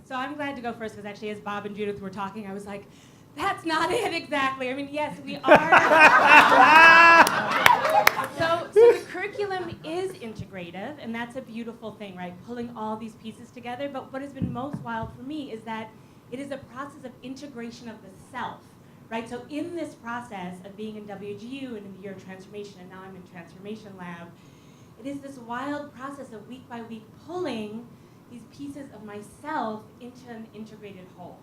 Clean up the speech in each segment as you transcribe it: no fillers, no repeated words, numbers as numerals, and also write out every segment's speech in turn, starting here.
So I'm glad to go first because actually as Bob and Judith were talking, I was like, that's not it exactly. I mean, yes, we are. So the curriculum is integrative, and that's a beautiful thing, right? Pulling all these pieces together. But what has been most wild for me is that it is a process of integration of the self, right? So in this process of being in WGU and in the Year of Transformation, and now I'm in Transformation Lab, it is this wild process of week by week pulling these pieces of myself into an integrated whole.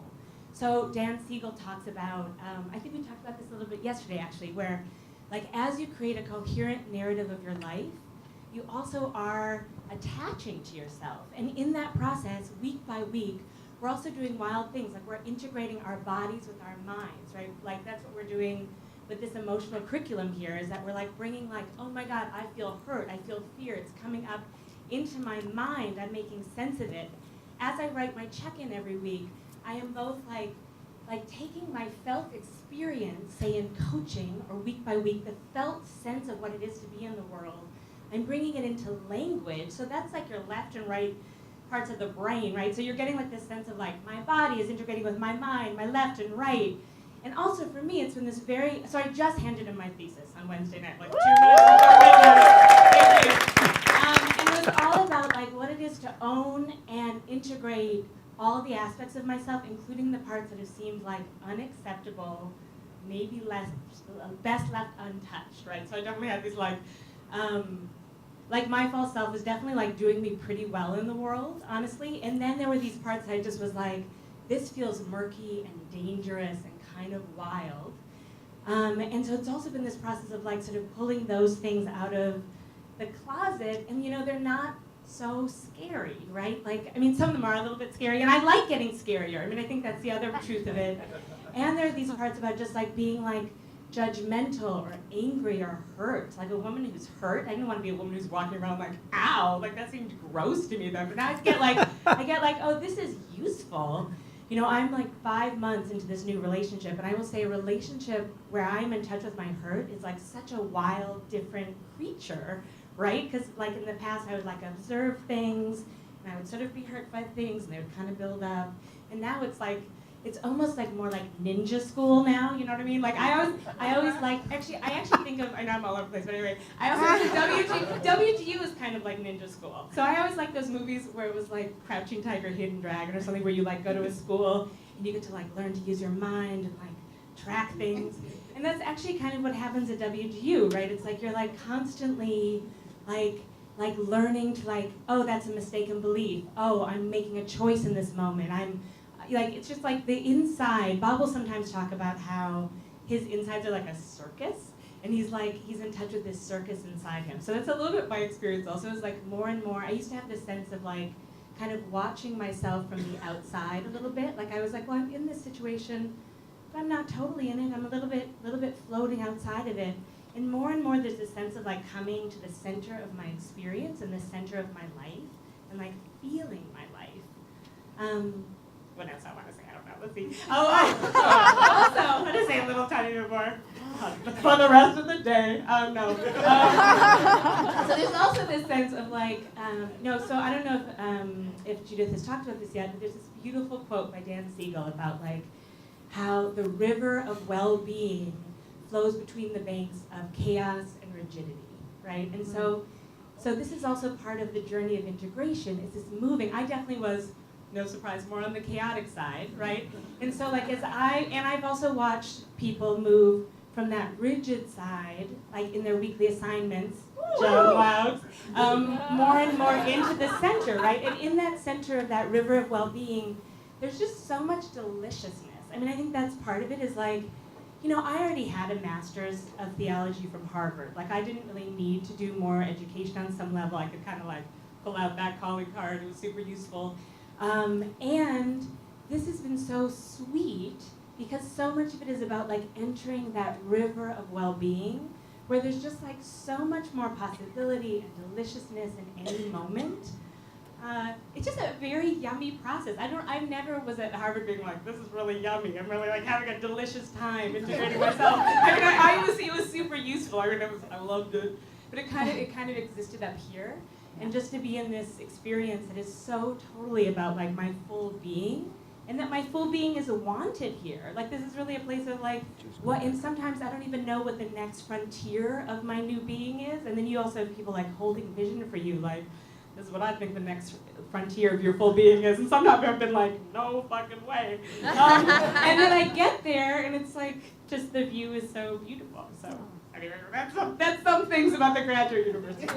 So Dan Siegel talks about, I think we talked about this a little bit yesterday actually, where like as you create a coherent narrative of your life, you also are attaching to yourself. And in that process, week by week, we're also doing wild things, like we're integrating our bodies with our minds, right? Like that's what we're doing with this emotional curriculum here, is that we're like bringing like, oh my God, I feel hurt, I feel fear, it's coming up into my mind, I'm making sense of it. As I write my check-in every week, I am both like taking my felt experience, say in coaching or week by week, the felt sense of what it is to be in the world, I'm bringing it into language. So that's like your left and right parts of the brain, right? So you're getting like this sense of like, my body is integrating with my mind, my left and right. And also for me, it's been this very, so I just handed in my thesis on Wednesday night, like 2 minutes ago. And it was all about like what it is to own and integrate all the aspects of myself, including the parts that have seemed like unacceptable, maybe best left untouched, right? So I definitely had these like my false self was definitely like doing me pretty well in the world, honestly. And then there were these parts that I just was like, this feels murky and dangerous and kind of wild. And so it's also been this process of like sort of pulling those things out of the closet, and you know, they're not so scary, right? Like, I mean, some of them are a little bit scary, and I like getting scarier. I mean, I think that's the other truth of it. And there are these parts about just like being like judgmental or angry or hurt. Like a woman who's hurt, I didn't want to be a woman who's walking around like, ow, like that seemed gross to me then. But now I get like, oh, this is useful. You know, I'm like 5 months into this new relationship, and I will say a relationship where I'm in touch with my hurt is like such a wild, different creature, right? Because like in the past, I would like observe things, and I would sort of be hurt by things, and they would kind of build up. And now it's like, it's almost like more like ninja school now, you know what I mean? Like I always like, I actually think of, I know I'm all over the place, but anyway, I also think WGU is kind of like ninja school. So I always like those movies where it was like Crouching Tiger, Hidden Dragon or something, where you like go to a school and you get to like learn to use your mind and like track things. And that's actually kind of what happens at WGU, right? It's like you're like constantly like learning to like, oh, that's a mistaken belief. Oh, I'm making a choice in this moment. Like, it's just like the inside. Bob will sometimes talk about how his insides are like a circus, and he's in touch with this circus inside him. So that's a little bit my experience also. It's like more and more, I used to have this sense of like, kind of watching myself from the outside a little bit. Like I was like, well, I'm in this situation, but I'm not totally in it. I'm a little bit floating outside of it. And more there's this sense of like coming to the center of my experience and the center of my life, and like feeling my life. What else I want to say? I don't know. Let's see. Also, want to say a little tiny bit more for the rest of the day. No. So there's also this sense of like, so I don't know if Judith has talked about this yet, but there's this beautiful quote by Dan Siegel about like how the river of well-being flows between the banks of chaos and rigidity, right? And so this is also part of the journey of integration. Is this moving? I definitely was, no surprise, more on the chaotic side, right? And so like I've also watched people move from that rigid side, like in their weekly assignments, John Loud, more and more into the center, right? And in that center of that river of well-being, there's just so much deliciousness. I mean, I think that's part of it is like, you know, I already had a master's of theology from Harvard. Like I didn't really need to do more education on some level. I could kind of like pull out that calling card. It was super useful. And this has been so sweet because so much of it is about like entering that river of well-being where there's just like so much more possibility and deliciousness in any moment. It's just a very yummy process. I never was at Harvard being like, this is really yummy. I'm really like having a delicious time integrating myself. I mean, it was super useful. I loved it. But it kind of existed up here. and just to be in this experience that is so totally about like my full being, and that my full being is wanted here. Like this is really a place of like, what, and sometimes I don't even know what the next frontier of my new being is, and then you also have people like holding vision for you, like, this is what I think the next frontier of your full being is, and sometimes I've been like, no fucking way. And then I get there, and it's like, just the view is so beautiful. So, anyway, that's some things about the Graduate University.